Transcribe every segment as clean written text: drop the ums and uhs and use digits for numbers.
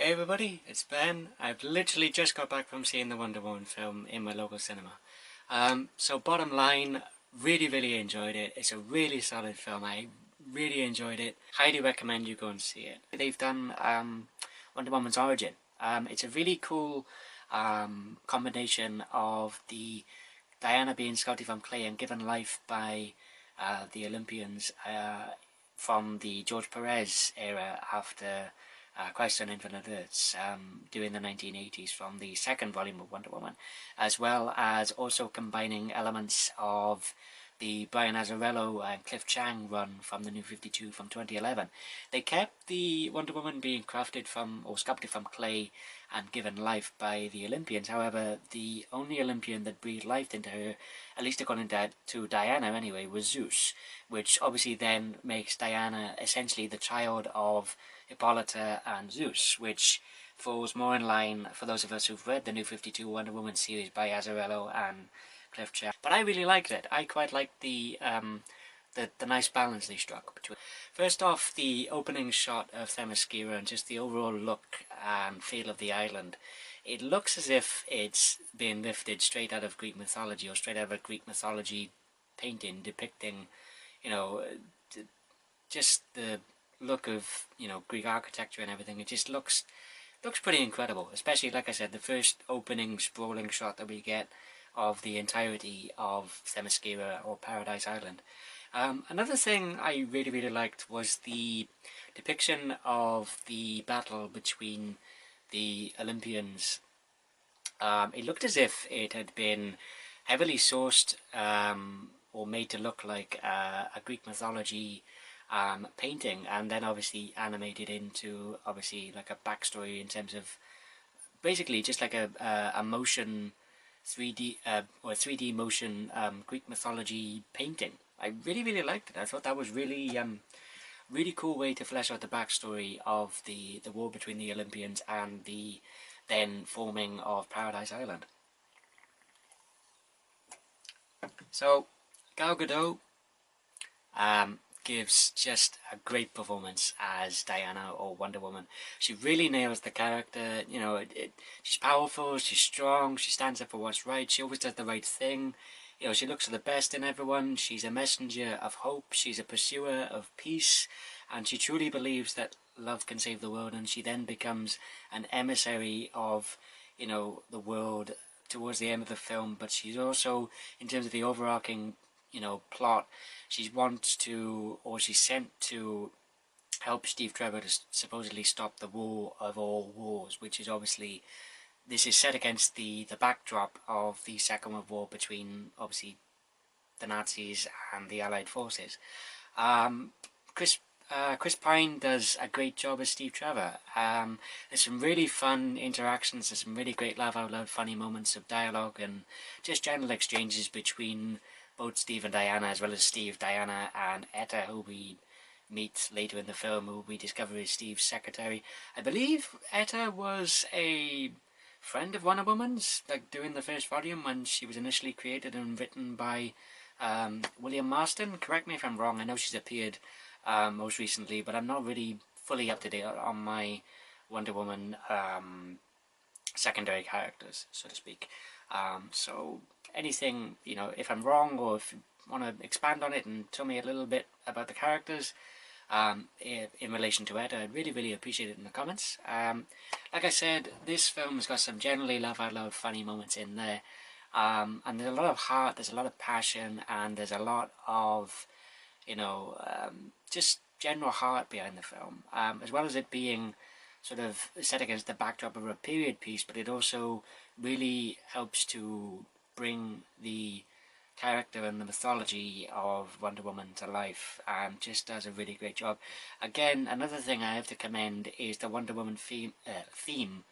Hey everybody, it's Ben. I've literally just got back from seeing the Wonder Woman film in my local cinema. So bottom line, really enjoyed it. It's a really solid film. I really enjoyed it. Highly recommend you go and see it. They've done Wonder Woman's origin. It's a really cool combination of the Diana being sculpted from clay and given life by the Olympians from the George Perez era after Christ on Infinite Earths during the 1980s from the second volume of Wonder Woman, as well as also combining elements of the Brian Azzarello and Cliff Chiang run from the New 52 from 2011. They kept the Wonder Woman being crafted from, or sculpted from clay and given life by the Olympians. However, the only Olympian that breathed life into her, at least according to Diana anyway, was Zeus, which obviously then makes Diana essentially the child of Hippolyta and Zeus, which falls more in line for those of us who've read the New 52 Wonder Woman series by Azzarello and Cliff Chiang. But I really liked it. I quite liked the nice balance they struck between. First off, the opening shot of Themyscira and just the overall look and feel of the island. It looks as if it's been lifted straight out of Greek mythology, or straight out of a Greek mythology painting depicting, you know, just the look of, you know, Greek architecture and everything. It just looks pretty incredible, especially, like I said, the first opening sprawling shot that we get of the entirety of Themyscira, or Paradise Island. Another thing I really liked was the depiction of the battle between the Olympians. It looked as if it had been heavily sourced or made to look like a Greek mythology painting, and then obviously animated into obviously like a backstory in terms of basically just like a motion 3D or 3D motion Greek mythology painting. I really liked it. I thought that was really cool way to flesh out the backstory of the war between the Olympians and the then forming of Paradise Island. So Gal Gadot gives just a great performance as Diana, or Wonder Woman. She really nails the character. You know, she's powerful, she's strong, she stands up for what's right, she always does the right thing. You know, she looks for the best in everyone, she's a messenger of hope, she's a pursuer of peace, and she truly believes that love can save the world, and she then becomes an emissary of, you know, the world towards the end of the film. But she's also, in terms of the overarching, you know, plot, she wants to, or she's sent to help Steve Trevor to supposedly stop the war of all wars, which is obviously, this is set against the backdrop of the Second World War between obviously the Nazis and the Allied forces. Chris Pine does a great job as Steve Trevor. There's some really fun interactions, there's some really great laugh out loud funny moments of dialogue and just general exchanges between both Steve and Diana, as well as Steve, Diana, and Etta, who we meet later in the film, who we discover is Steve's secretary. I believe Etta was a friend of Wonder Woman's, like during the first volume when she was initially created and written by William Marston. Correct me if I'm wrong, I know she's appeared most recently, but I'm not really fully up to date on my Wonder Woman secondary characters, so to speak. So anything, you know, if I'm wrong, or if you want to expand on it and tell me a little bit about the characters in relation to it, I'd really appreciate it in the comments. Like I said, this film has got some generally laugh out loud funny moments in there, and there's a lot of heart, there's a lot of passion, and there's a lot of, you know, just general heart behind the film, as well as it being sort of set against the backdrop of a period piece, but it also really helps to bring the character and the mythology of Wonder Woman to life, and just does a really great job. Again, another thing I have to commend is the Wonder Woman theme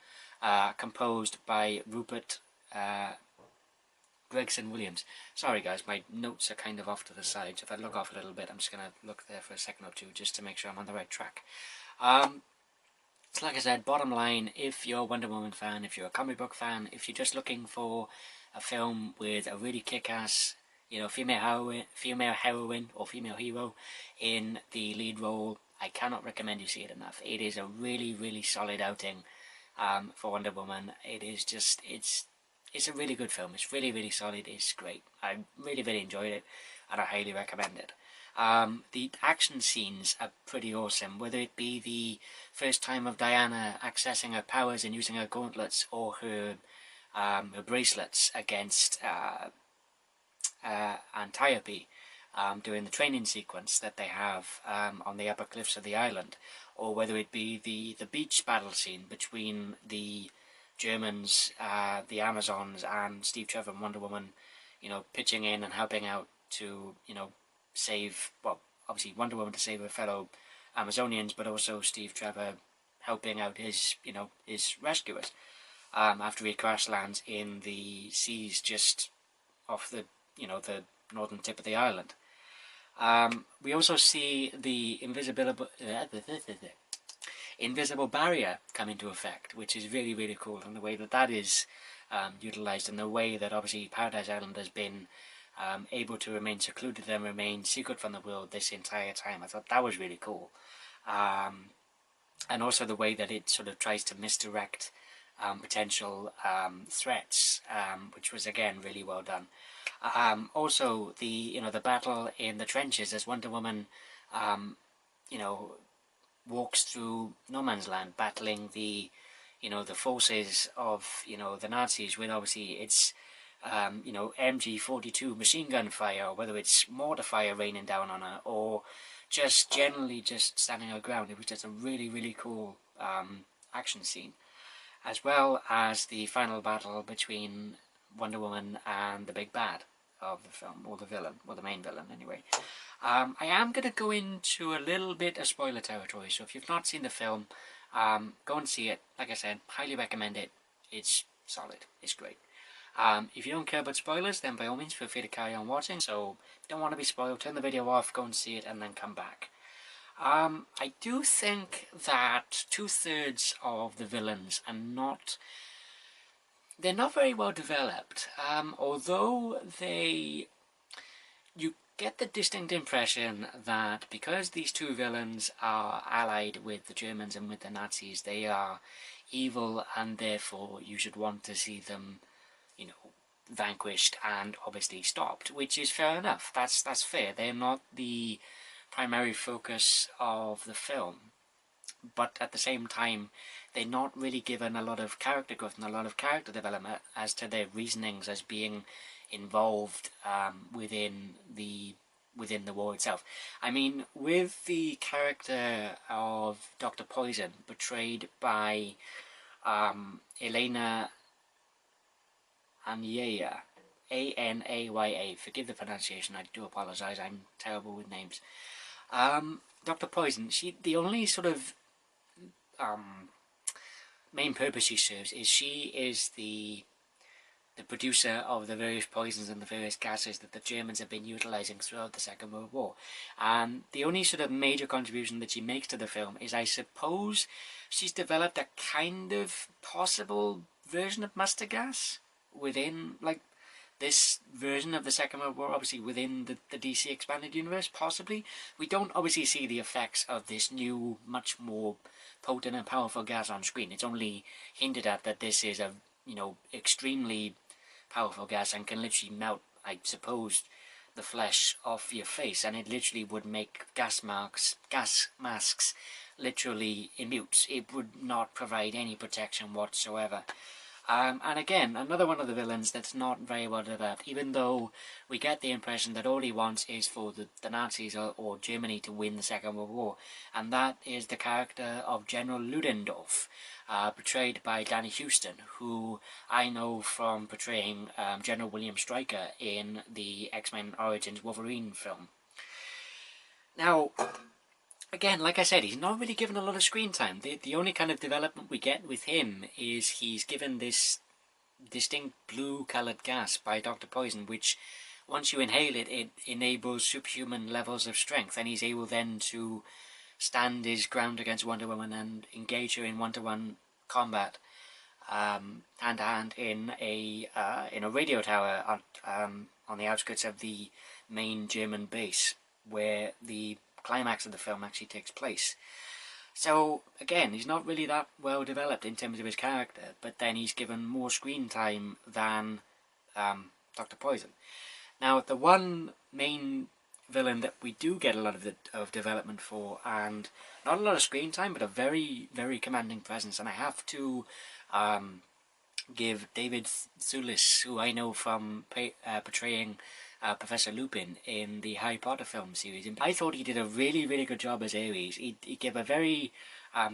composed by Rupert Gregson Williams. Sorry guys, my notes are kind of off to the side, so if I look off a little bit, I'm just going to look there for a second or two just to make sure I'm on the right track. So like I said, bottom line, if you're a Wonder Woman fan, if you're a comic book fan, if you're just looking for a film with a really kick-ass, you know, female heroine or female hero in the lead role, I cannot recommend you see it enough. It is a really solid outing for Wonder Woman. It is just, it's a really good film. It's really, really solid. It's great. I really, really enjoyed it, and I highly recommend it. The action scenes are pretty awesome, whether it be the first time of Diana accessing her powers and using her gauntlets, or her bracelets against Antiope during the training sequence that they have on the upper cliffs of the island, or whether it be the beach battle scene between the Germans, the Amazons, and Steve Trevor and Wonder Woman, pitching in and helping out to, save, well, obviously Wonder Woman to save her fellow Amazonians, but also Steve Trevor helping out his, his rescuers, after he crash lands in the seas just off the, the northern tip of the island. We also see the invisible barrier come into effect, which is really, really cool, and the way that is utilised, and the way that obviously Paradise Island has been able to remain secluded and remain secret from the world this entire time. I thought that was really cool. And also the way that it sort of tries to misdirect potential threats, which was again really well done. Also the the battle in the trenches as Wonder Woman walks through no man's land, battling the the forces of the Nazis, with obviously it's MG42 machine gun fire, or whether it's mortar fire raining down on her, or just generally just standing her ground. It was just a really, really cool action scene, as well as the final battle between Wonder Woman and the big bad of the film, or the villain, or the main villain anyway. I am going to go into a little bit of spoiler territory, so if you've not seen the film, go and see it. Like I said, highly recommend it. It's solid. It's great. If you don't care about spoilers, then by all means feel free to carry on watching. So if you don't want to be spoiled, turn the video off, go and see it, and then come back. I do think that 2/3 of the villains are not... they're not very well developed. Although you get the distinct impression that because these two villains are allied with the Germans and with the Nazis, they are evil, and therefore you should want to see them vanquished and obviously stopped, which is fair enough. That's fair. They're not the primary focus of the film, but at the same time they're not really given a lot of character growth and a lot of character development as to their reasonings as being involved within the war itself. I mean, with the character of Dr. Poison, portrayed by Elena Anaya, Anaya, forgive the pronunciation, I do apologise, I'm terrible with names. Dr. Poison, the only sort of main purpose she serves is she is the producer of the various poisons and the various gases that the Germans have been utilising throughout the Second World War. The only sort of major contribution that she makes to the film is, I suppose, she's developed a kind of possible version of mustard gas within, like, this version of the Second World War, obviously within the DC Expanded Universe, possibly. We don't obviously see the effects of this new, much more potent and powerful gas on screen. It's only hinted at that this is a, extremely powerful gas and can literally melt, I suppose, the flesh off your face, and it literally would make gas masks literally immune. It would not provide any protection whatsoever. And again, another one of the villains that's not very well developed, even though we get the impression that all he wants is for the Nazis or Germany to win the Second World War, and that is the character of General Ludendorff, portrayed by Danny Huston, who I know from portraying General William Stryker in the X-Men Origins Wolverine film. Now, again, like I said, he's not really given a lot of screen time. The only kind of development we get with him is he's given this distinct blue-coloured gas by Dr. Poison, which, once you inhale it, it enables superhuman levels of strength, and he's able then to stand his ground against Wonder Woman and engage her in one-to-one combat, hand-to-hand in a radio tower on the outskirts of the main German base, where the climax of the film actually takes place. So, again, he's not really that well developed in terms of his character, but then he's given more screen time than Dr. Poison. Now, the one main villain that we do get a lot of development for, and not a lot of screen time, but a very, very commanding presence, and I have to give David Thewlis, who I know from portraying Professor Lupin in the Harry Potter film series. I thought he did a really, really good job as Ares. He gave a very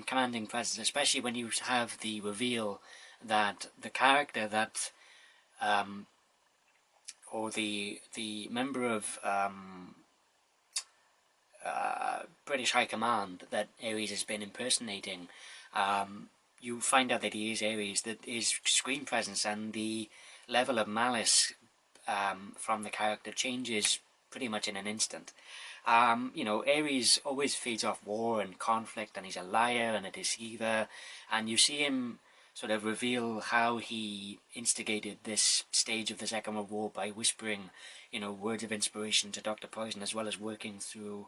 commanding presence, especially when you have the reveal that the character that, or the member of British High Command that Ares has been impersonating, you find out that he is Ares, that his screen presence and the level of malice from the character changes pretty much in an instant. You know, Ares always feeds off war and conflict, and he's a liar and a deceiver, and you see him sort of reveal how he instigated this stage of the Second World War by whispering, you know, words of inspiration to Dr. Poison, as well as working through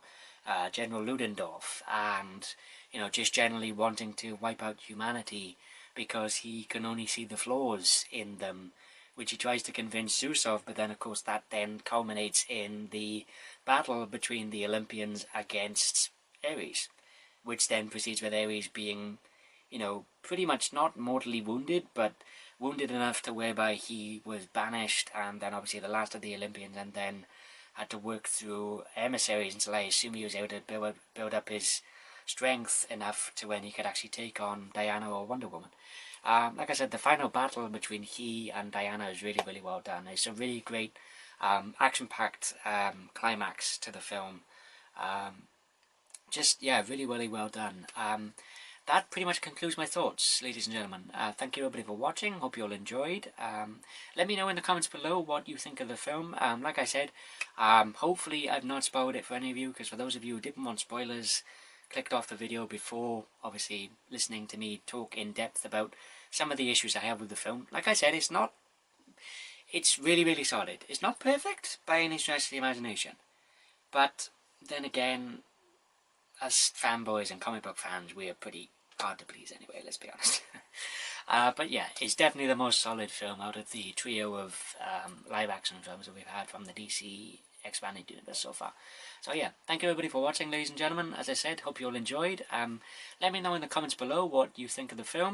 General Ludendorff, and, you know, just generally wanting to wipe out humanity because he can only see the flaws in them, which he tries to convince Zeus of, but then of course that then culminates in the battle between the Olympians against Ares, which then proceeds with Ares being, you know, pretty much not mortally wounded, but wounded enough to whereby he was banished, and then obviously the last of the Olympians, and then had to work through emissaries until I assume he was able to build up his strength enough to when he could actually take on Diana or Wonder Woman. Like I said, the final battle between he and Diana is really, really well done. It's a really great action-packed climax to the film. Just, yeah, really, really well done. That pretty much concludes my thoughts, ladies and gentlemen. Thank you everybody for watching. Hope you all enjoyed. Let me know in the comments below what you think of the film. Like I said, hopefully I've not spoiled it for any of you, because for those of you who didn't want spoilers, clicked off the video before obviously listening to me talk in depth about some of the issues I have with the film. Like I said, it's really, really solid. It's not perfect by any stretch of the imagination, but then again, as fanboys and comic book fans, we are pretty hard to please anyway, let's be honest. But yeah, it's definitely the most solid film out of the trio of live action films that we've had from the DC expanded universe so far. So yeah, thank you everybody for watching, ladies and gentlemen. As I said, hope you all enjoyed. Let me know in the comments below what you think of the film.